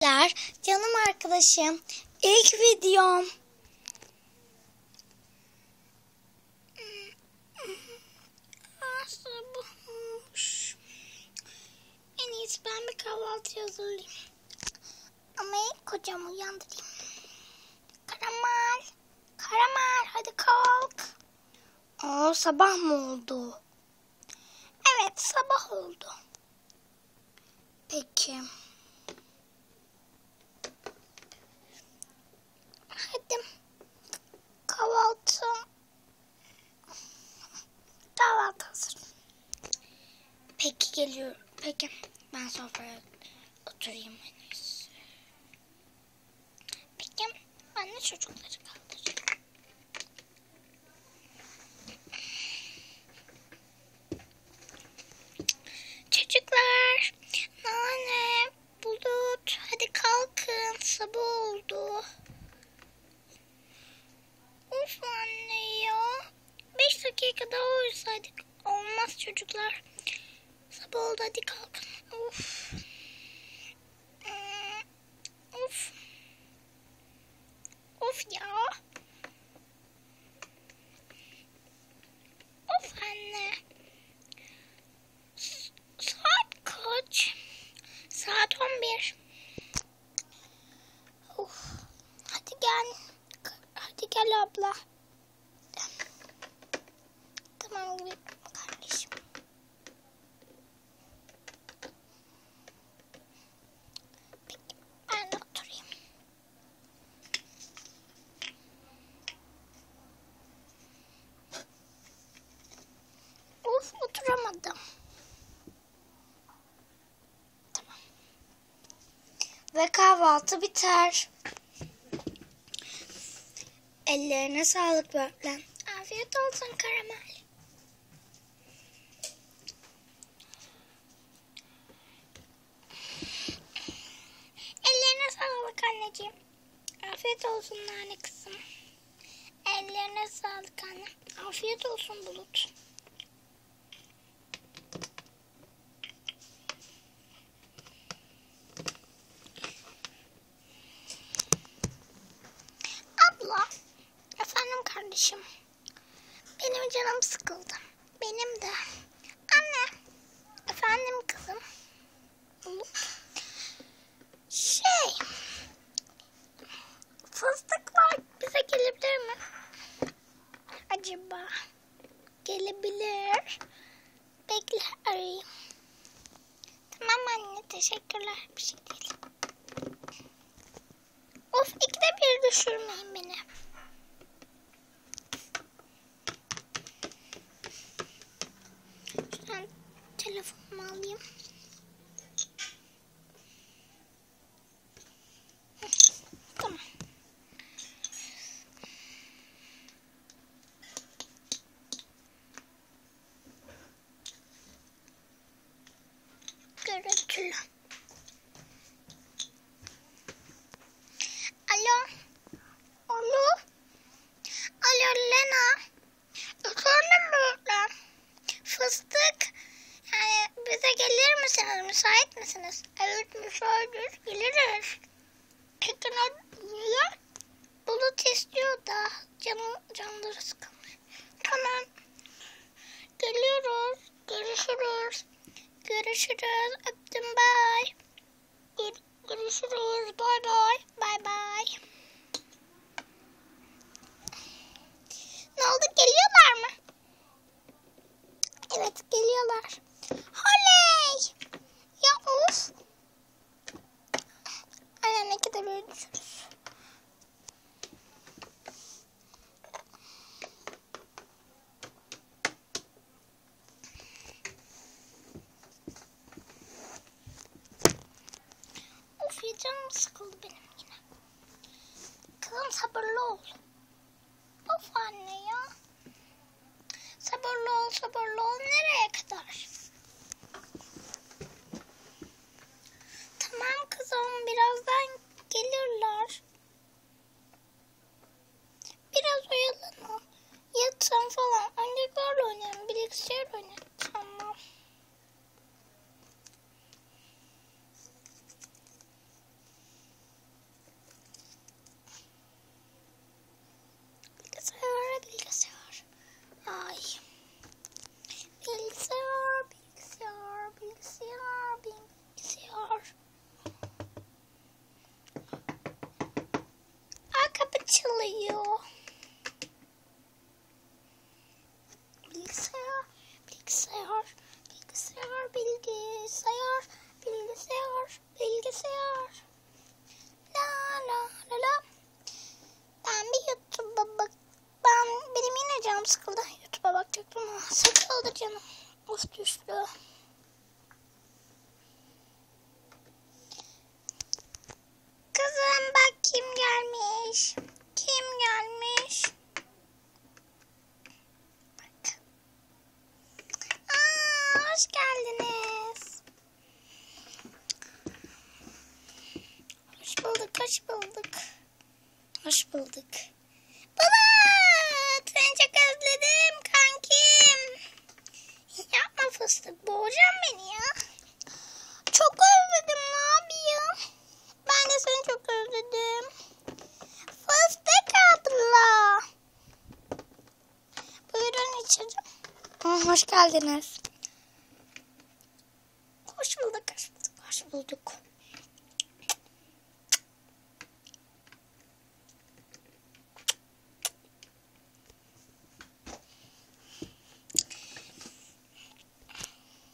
Canım arkadaşım, ilk videom. Sabahmış. En iyisi ben bir kahvaltı hazırlayayım. Ama ilk kocamı uyandırayım. Karamal, hadi kalk. Sabah mı oldu? Evet, sabah oldu. Peki. Hadi kahvaltı hazır. Peki geliyorum. Peki ben sofraya oturayım en iyisi. Peki ben de çocukları kaldırayım. Çocuklar, Nane, Bulut, hadi kalkın, sabah oldu. Of anne ya, 5 dakika daha uyusaydık. Olmaz çocuklar, sabah oldu, hadi kalkın. Of. Of ya. Of anne. Saat kaç? Saat 11. Of. Hadi gel. Hadi gel abla. Tamam kardeşim. Peki ben de oturayım. Of, oturamadım. Tamam. Ve kahvaltı biter. Ellerine sağlık Böğürtlen. Afiyet olsun Karamel. Ellerine sağlık anneciğim. Afiyet olsun Nane kızım. Ellerine sağlık anne. Afiyet olsun Bulut. Abla, efendim kardeşim. Benim canım sıkıldı. Benim de. Anne, efendim kızım. Bulut. Fıstıklar bize gelebilir mi? Acaba gelebilir. Bekle arayayım. Tamam anne, teşekkürler. Bir şey değil. Of, ikide bir düşürmeyin beni. Şuradan telefonumu alayım. Tamam. Görüntülü. Alo Lena. Efendim Böğürtlen. Fıstık. Yani bize gelir misiniz? Müsait misiniz? Evet, müsaitiz. Geliriz. Peki niye? Bulut istiyor da canları sıkılmış. Tamam. Geliyoruz. Görüşürüz. Öptüm. Bye. Görüşürüz. Bye bye. Bye bye. Ne oldu? Geliyorlar mı? Evet, geliyorlar. Oley! Ya of! Aynen, ne kadar böyle düşürüz. Of ya, canım sıkıldı benim yine. Kızım sabırlı ol. Of anne ya. Sabırlı ol. Nereye kadar? Tamam kızım, birazdan gelirler. Biraz oyalanın. Yatın falan. Oyuncaklarla oynayın. Bilgisayar oynayın. Tamam. çalıyor. Bilgisayar, bilgisayar, bilgisayar, bilgisayar, bilgisayar, bilgisayar. La la la la. Ben bir YouTube'a bak. Benim yine canım sıkıldı. YouTube'a bakacaktım ama sıkıldı canım. Of düştü. Kızım bak kim gelmiş. Kim gelmiş? Bak. Hoş geldiniz. Hoş bulduk, hoş bulduk. Hoş bulduk. Baba! Seni çok özledim kankim. Yapma fıstık, boğacağım beni ya. Çok özledim, ne yapayım? Ben de seni çok özledim. Fıstık abla. Buyurun içeri. Hoş geldiniz. Hoş bulduk, hoş bulduk, hoş bulduk.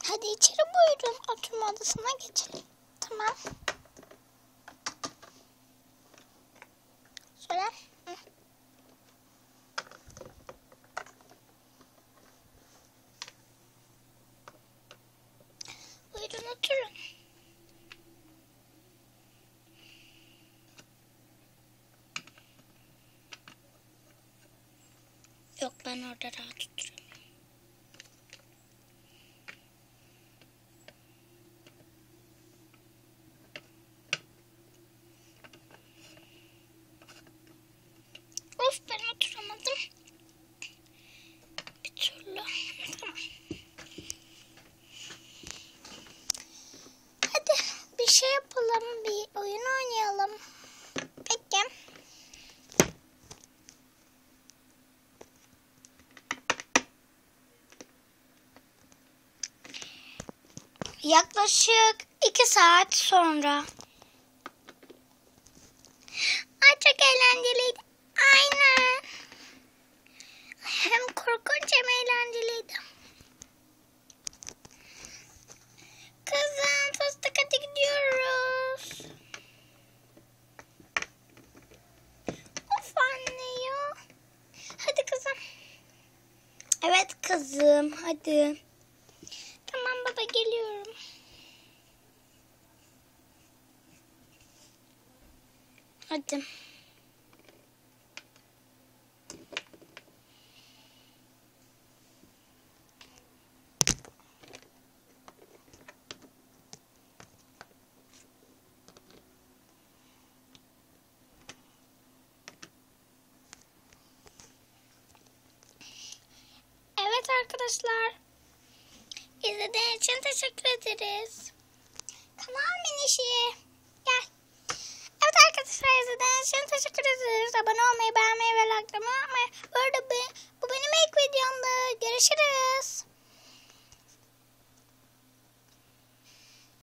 Hadi içeri buyurun. Oturma odasına geçelim. Tamam. Şöyle. Hı. Buyurun oturun. Yok ben orada rahat oturuyorum. Of ben oturamadım. Bir türlü. Tamam. Hadi bir şey yapalım. Bir oyun oynayalım. Peki. Yaklaşık 2 saat sonra. Ay çok eğlenceliydi. Aynen. Hem korkunç hem eğlenceliydi. Kızım fıstık hadi gidiyoruz. Of anne ya. Hadi kızım. Evet kızım hadi. Tamam baba geliyorum. Hadi. Evet arkadaşlar. İzlediğiniz için teşekkür ederiz. Kanal Minişi. Gel. Evet arkadaşlar izlediğiniz için teşekkür ederiz. Abone olmayı, beğenmeyi ve likelamayı unutmayın. Bu arada bu benim ilk videomdu. Görüşürüz.